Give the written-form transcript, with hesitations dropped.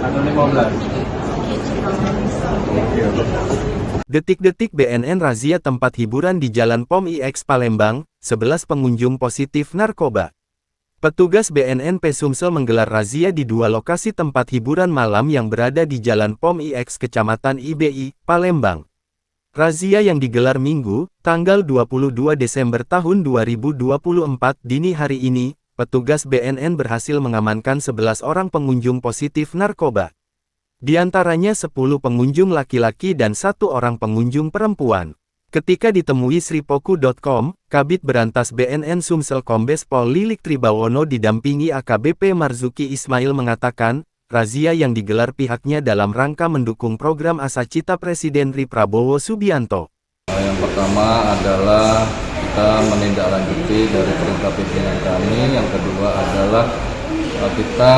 Atau 15. Detik-detik BNN razia tempat hiburan di Jalan POM IX Palembang, 11 pengunjung positif narkoba. Petugas BNN Sumsel menggelar razia di dua lokasi tempat hiburan malam yang berada di Jalan POM IX Kecamatan IBI, Palembang. Razia yang digelar Minggu, tanggal 22 Desember tahun 2024 dini hari ini, petugas BNN berhasil mengamankan 11 orang pengunjung positif narkoba. Di antaranya 10 pengunjung laki-laki dan 1 orang pengunjung perempuan. Ketika ditemui sripoku.com, Kabid Berantas BNN Sumsel Kombes Pol Lilik Tribawono didampingi AKBP Marzuki Ismail mengatakan, razia yang digelar pihaknya dalam rangka mendukung program Asacita Presiden Ri Prabowo Subianto. Yang pertama adalah kita menindaklanjuti dari perintah pimpinan kami, yang kedua adalah kita